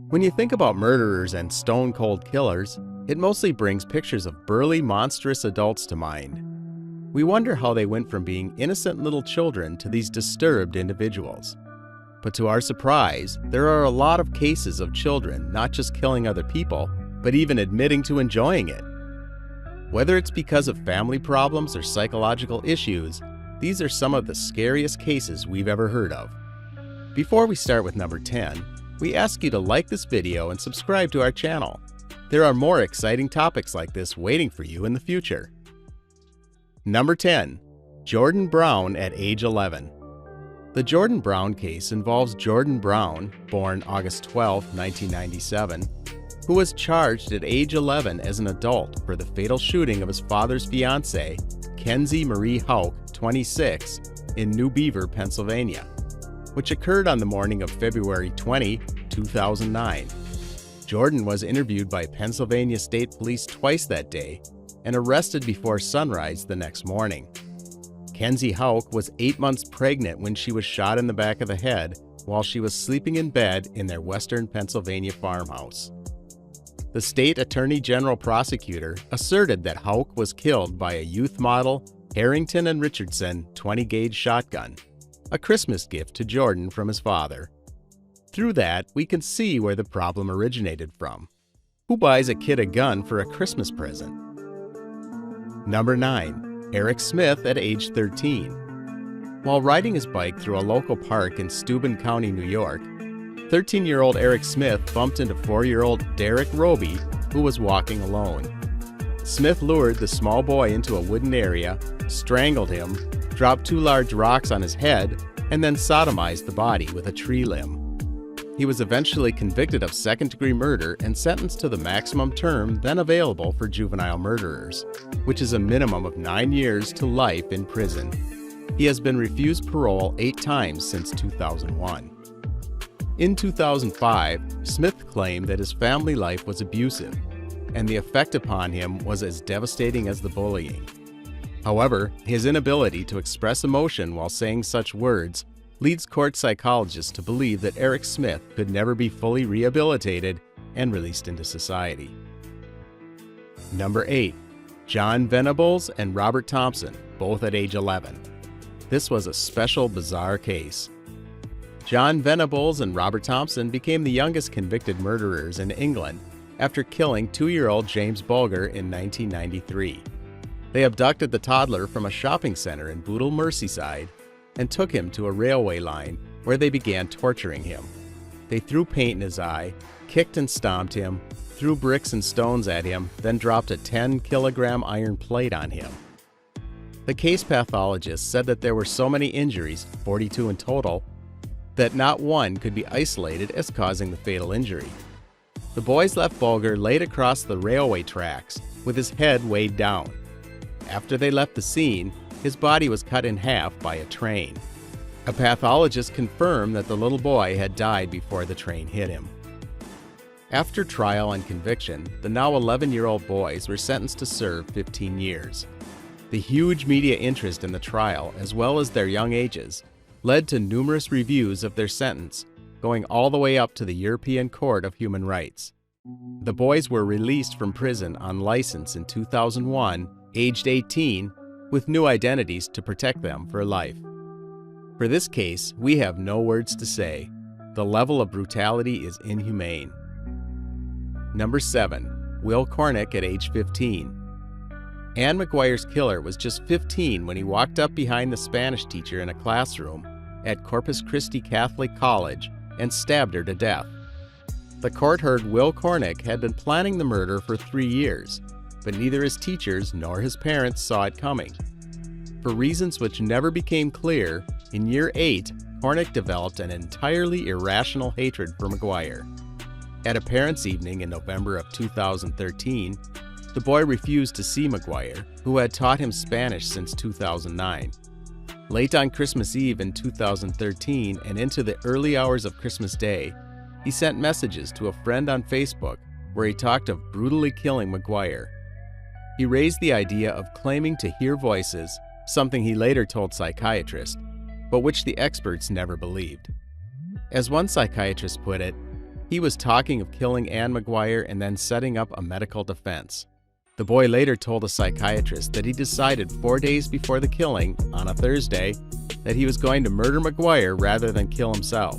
When you think about murderers and stone-cold killers, it mostly brings pictures of burly, monstrous adults to mind. We wonder how they went from being innocent little children to these disturbed individuals. But to our surprise, there are a lot of cases of children not just killing other people, but even admitting to enjoying it. Whether it's because of family problems or psychological issues, these are some of the scariest cases we've ever heard of. Before we start with number 10, we ask you to like this video and subscribe to our channel. There are more exciting topics like this waiting for you in the future. Number 10. Jordan Brown at age 11. The Jordan Brown case involves Jordan Brown, born August 12, 1997, who was charged at age 11 as an adult for the fatal shooting of his father's fiancée, Kenzie Marie Houck, 26, in New Beaver, Pennsylvania, which occurred on the morning of February 20, 2009. Jordan was interviewed by Pennsylvania State Police twice that day and arrested before sunrise the next morning. Kenzie Houck was 8 months pregnant when she was shot in the back of the head while she was sleeping in bed in their western Pennsylvania farmhouse. The state attorney general prosecutor asserted that Houck was killed by a youth model Harrington and Richardson 20-gauge shotgun, a Christmas gift to Jordan from his father. Through that, we can see where the problem originated from. Who buys a kid a gun for a Christmas present? Number 9. Eric Smith at age 13. While riding his bike through a local park in Steuben County, New York, 13-year-old Eric Smith bumped into 4-year-old Derek Roby, who was walking alone. Smith lured the small boy into a wooden area, strangled him, dropped 2 large rocks on his head, and then sodomized the body with a tree limb. He was eventually convicted of second-degree murder and sentenced to the maximum term then available for juvenile murderers, which is a minimum of 9 years to life in prison. He has been refused parole 8 times since 2001. In 2005, Smith claimed that his family life was abusive, and the effect upon him was as devastating as the bullying. However, his inability to express emotion while saying such words leads court psychologists to believe that Eric Smith could never be fully rehabilitated and released into society. Number 8. John Venables and Robert Thompson, both at age 11. This was a special, bizarre case. John Venables and Robert Thompson became the youngest convicted murderers in England after killing 2-year-old James Bulger in 1993. They abducted the toddler from a shopping center in Bootle, Merseyside, and took him to a railway line where they began torturing him. They threw paint in his eye, kicked and stomped him, threw bricks and stones at him, then dropped a 10-kilogram iron plate on him. The case pathologist said that there were so many injuries, 42 in total, that not one could be isolated as causing the fatal injury. The boys left Bulger laid across the railway tracks with his head weighed down. After they left the scene, his body was cut in half by a train. A pathologist confirmed that the little boy had died before the train hit him. After trial and conviction, the now 11-year-old boys were sentenced to serve 15 years. The huge media interest in the trial, as well as their young ages, led to numerous reviews of their sentence, going all the way up to the European Court of Human Rights. The boys were released from prison on license in 2001, aged 18, with new identities to protect them for life. For this case, we have no words to say. The level of brutality is inhumane. Number 7. Will Cornick at age 15. Anne McGuire's killer was just 15 when he walked up behind the Spanish teacher in a classroom at Corpus Christi Catholic College and stabbed her to death. The court heard Will Cornick had been planning the murder for 3 years, but neither his teachers nor his parents saw it coming. For reasons which never became clear, in year 8, Cornick developed an entirely irrational hatred for McGuire. At a parents' evening in November of 2013, the boy refused to see McGuire, who had taught him Spanish since 2009. Late on Christmas Eve in 2013 and into the early hours of Christmas Day, he sent messages to a friend on Facebook where he talked of brutally killing McGuire. He raised the idea of claiming to hear voices, something he later told psychiatrists, but which the experts never believed. As one psychiatrist put it, He was talking of killing Ann McGuire and then setting up a medical defense. The boy later told a psychiatrist that he decided 4 days before the killing, on a Thursday, that he was going to murder McGuire rather than kill himself.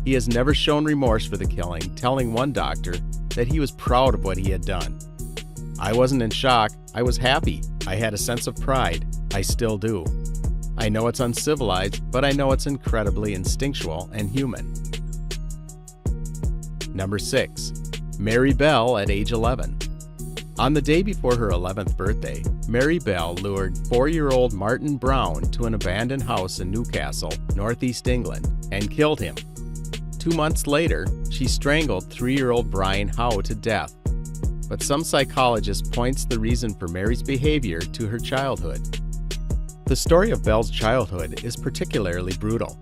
He has never shown remorse for the killing, telling one doctor that he was proud of what he had done. "I wasn't in shock, I was happy. I had a sense of pride. I still do. I know it's uncivilized, but I know it's incredibly instinctual and human." Number 6. Mary Bell at age 11. On the day before her 11th birthday, Mary Bell lured 4-year-old Martin Brown to an abandoned house in Newcastle, northeast England, and killed him. 2 months later, she strangled 3-year-old Brian Howe to death. But some psychologist points the reason for Mary's behavior to her childhood. The story of Bell's childhood is particularly brutal.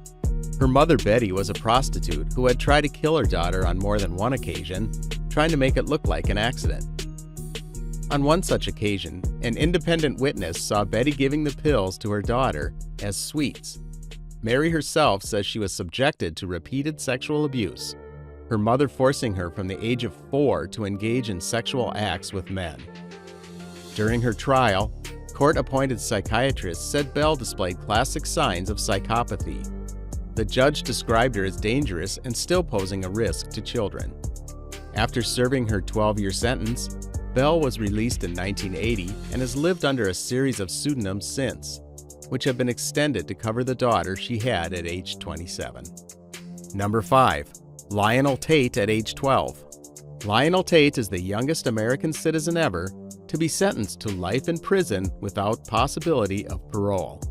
Her mother Betty was a prostitute who had tried to kill her daughter on more than one occasion, trying to make it look like an accident. On one such occasion, an independent witness saw Betty giving the pills to her daughter as sweets. Mary herself says she was subjected to repeated sexual abuse, her mother forcing her from the age of 4 to engage in sexual acts with men. During her trial, court-appointed psychiatrists said Bell displayed classic signs of psychopathy. The judge described her as dangerous and still posing a risk to children. After serving her 12-year sentence, Bell was released in 1980 and has lived under a series of pseudonyms since, which have been extended to cover the daughter she had at age 27. Number 5. Lionel Tate at age 12. Lionel Tate is the youngest American citizen ever to be sentenced to life in prison without possibility of parole.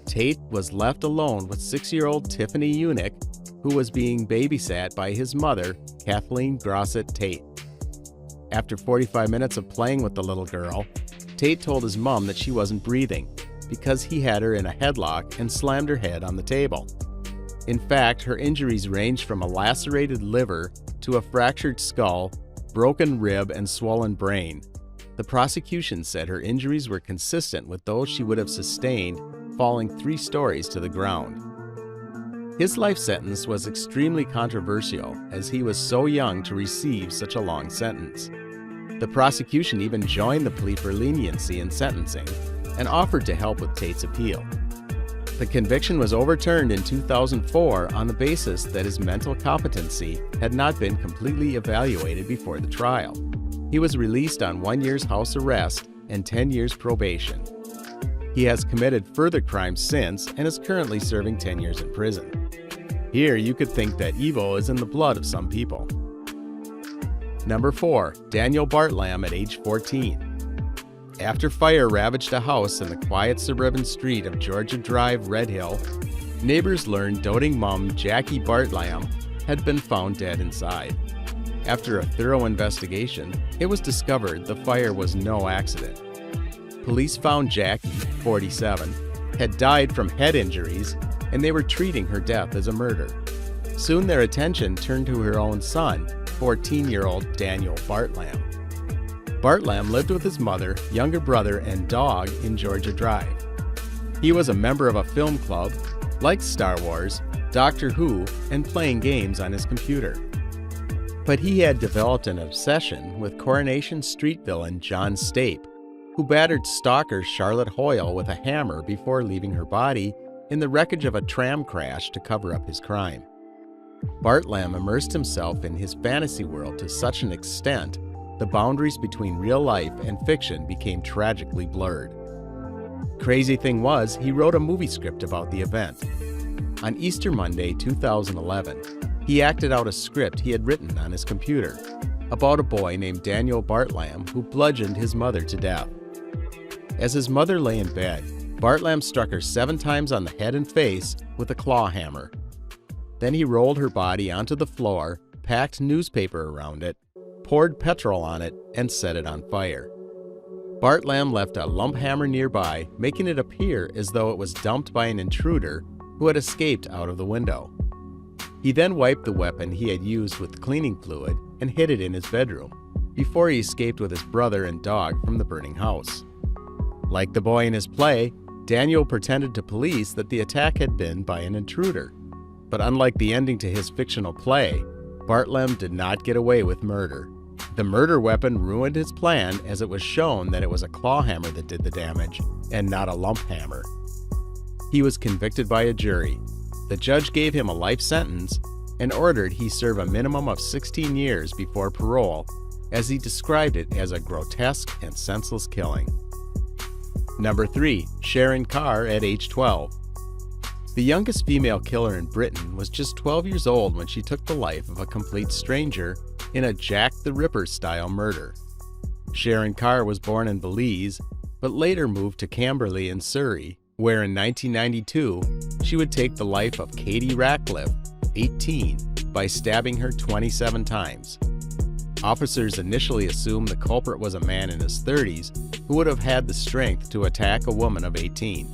Tate was left alone with 6-year-old Tiffany Unick, who was being babysat by his mother, Kathleen Grossett Tate. After 45 minutes of playing with the little girl, Tate told his mom that she wasn't breathing because he had her in a headlock and slammed her head on the table. In fact, her injuries ranged from a lacerated liver to a fractured skull, broken rib, and swollen brain. The prosecution said her injuries were consistent with those she would have sustained falling 3 stories to the ground. His life sentence was extremely controversial as he was so young to receive such a long sentence. The prosecution even joined the plea for leniency in sentencing and offered to help with Tate's appeal. The conviction was overturned in 2004 on the basis that his mental competency had not been completely evaluated before the trial. He was released on 1 year's house arrest and 10 years probation. He has committed further crimes since and is currently serving 10 years in prison. Here you could think that evil is in the blood of some people. Number 4. Daniel Bartlam at age 14. After fire ravaged a house in the quiet suburban street of Georgia Drive, Red Hill, neighbors learned doting mom Jackie Bartlam had been found dead inside. After a thorough investigation, it was discovered the fire was no accident. Police found Jackie, 47, had died from head injuries, and they were treating her death as a murder. Soon their attention turned to her own son, 14-year-old Daniel Bartlam. Bartlam lived with his mother, younger brother, and dog in Georgia Drive. He was a member of a film club, liked Star Wars, Doctor Who, and playing games on his computer. But he had developed an obsession with Coronation Street villain John Stape, who battered stalker Charlotte Hoyle with a hammer before leaving her body in the wreckage of a tram crash to cover up his crime. Bartlam immersed himself in his fantasy world to such an extent the boundaries between real life and fiction became tragically blurred. Crazy thing was, he wrote a movie script about the event. On Easter Monday, 2011, he acted out a script he had written on his computer about a boy named Daniel Bartlam who bludgeoned his mother to death. As his mother lay in bed, Bartlam struck her 7 times on the head and face with a claw hammer. Then he rolled her body onto the floor, packed newspaper around it, poured petrol on it, and set it on fire. Bartlam left a lump hammer nearby, making it appear as though it was dumped by an intruder who had escaped out of the window. He then wiped the weapon he had used with cleaning fluid and hid it in his bedroom, before he escaped with his brother and dog from the burning house. Like the boy in his play, Daniel pretended to police that the attack had been by an intruder. But unlike the ending to his fictional play, Bartlem did not get away with murder. The murder weapon ruined his plan, as it was shown that it was a claw hammer that did the damage, and not a lump hammer. He was convicted by a jury. The judge gave him a life sentence and ordered he serve a minimum of 16 years before parole, as he described it as a grotesque and senseless killing. Number 3. Sharon Carr at age 12. The youngest female killer in Britain was just 12 years old when she took the life of a complete stranger in a Jack the Ripper-style murder. Sharon Carr was born in Belize, but later moved to Camberley in Surrey, where in 1992 she would take the life of Katie Ratcliffe, 18, by stabbing her 27 times. Officers initially assumed the culprit was a man in his 30s who would have had the strength to attack a woman of 18.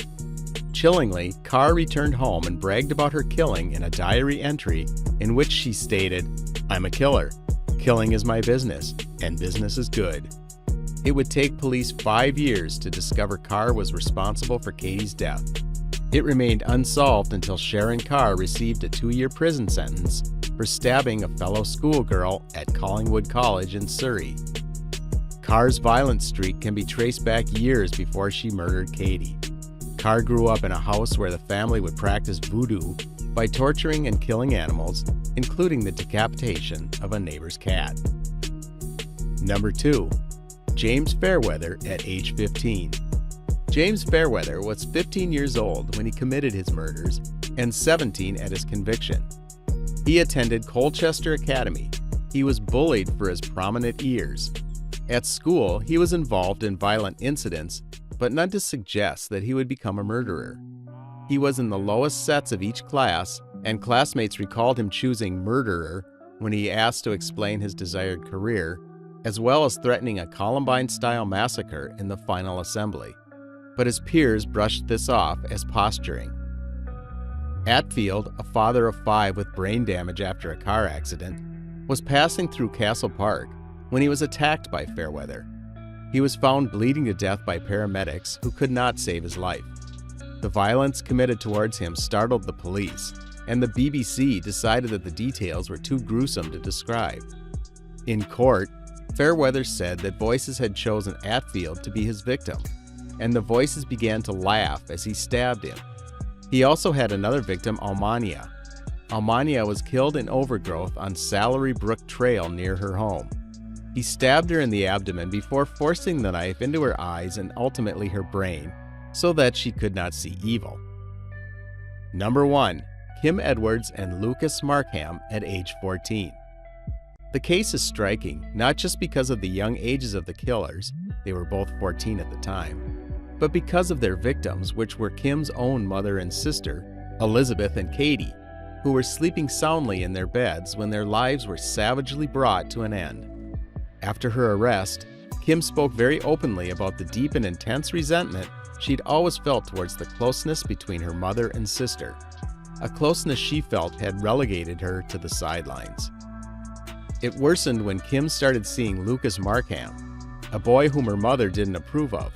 Chillingly, Carr returned home and bragged about her killing in a diary entry in which she stated, "I'm a killer. Killing is my business, and business is good." It would take police 5 years to discover Carr was responsible for Katie's death. It remained unsolved until Sharon Carr received a 2-year prison sentence for stabbing a fellow schoolgirl at Collingwood College in Surrey. Carr's violent streak can be traced back years before she murdered Katie. Carr grew up in a house where the family would practice voodoo by torturing and killing animals, including the decapitation of a neighbor's cat. Number 2. James Fairweather at age 15. James Fairweather was 15 years old when he committed his murders and 17 at his conviction. He attended Colchester Academy. He was bullied for his prominent ears. At school, he was involved in violent incidents, but none to suggest that he would become a murderer. He was in the lowest sets of each class, and classmates recalled him choosing murderer when he asked to explain his desired career, as well as threatening a Columbine-style massacre in the final assembly. But his peers brushed this off as posturing. Atfield, a father of 5 with brain damage after a car accident, was passing through Castle Park when he was attacked by Fairweather. He was found bleeding to death by paramedics who could not save his life. The violence committed towards him startled the police, and the BBC decided that the details were too gruesome to describe. In court, Fairweather said that voices had chosen Atfield to be his victim, and the voices began to laugh as he stabbed him. He also had another victim, Almania. Almania was killed in overgrowth on Salary Brook Trail near her home. He stabbed her in the abdomen before forcing the knife into her eyes and ultimately her brain, so that she could not see evil. Number 1. Kim Edwards and Lucas Markham at age 14. The case is striking, not just because of the young ages of the killers, they were both 14 at the time, but because of their victims, which were Kim's own mother and sister, Elizabeth and Katie, who were sleeping soundly in their beds when their lives were savagely brought to an end. After her arrest, Kim spoke very openly about the deep and intense resentment she'd always felt towards the closeness between her mother and sister, a closeness she felt had relegated her to the sidelines. It worsened when Kim started seeing Lucas Markham, a boy whom her mother didn't approve of.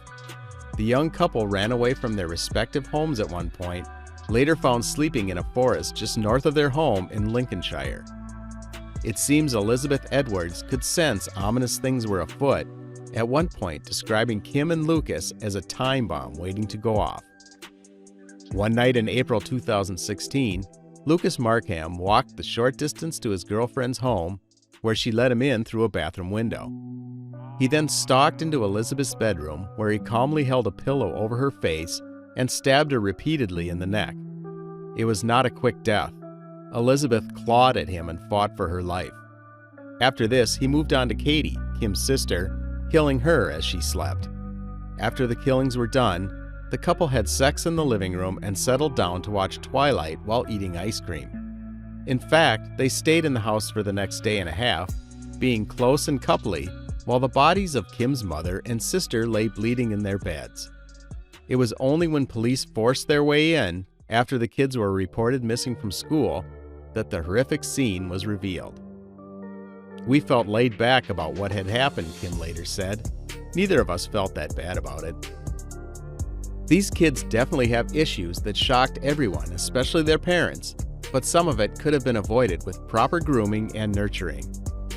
The young couple ran away from their respective homes at one point, later found sleeping in a forest just north of their home in Lincolnshire. It seems Elizabeth Edwards could sense ominous things were afoot, at one point describing Kim and Lucas as a time bomb waiting to go off. One night in April 2016, Lucas Markham walked the short distance to his girlfriend's home, where she let him in through a bathroom window. He then stalked into Elizabeth's bedroom, where he calmly held a pillow over her face and stabbed her repeatedly in the neck. It was not a quick death. Elizabeth clawed at him and fought for her life. After this, he moved on to Katie, Kim's sister, killing her as she slept. After the killings were done, the couple had sex in the living room and settled down to watch Twilight while eating ice cream. In fact, they stayed in the house for the next day and a half, being close and coupley, while the bodies of Kim's mother and sister lay bleeding in their beds. It was only when police forced their way in, after the kids were reported missing from school, that the horrific scene was revealed. "We felt laid back about what had happened," Kim later said. "Neither of us felt that bad about it." These kids definitely have issues that shocked everyone, especially their parents, but some of it could have been avoided with proper grooming and nurturing.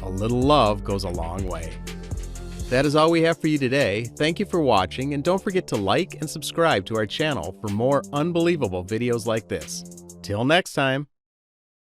A little love goes a long way. That is all we have for you today. Thank you for watching, and don't forget to like and subscribe to our channel for more unbelievable videos like this. Till next time.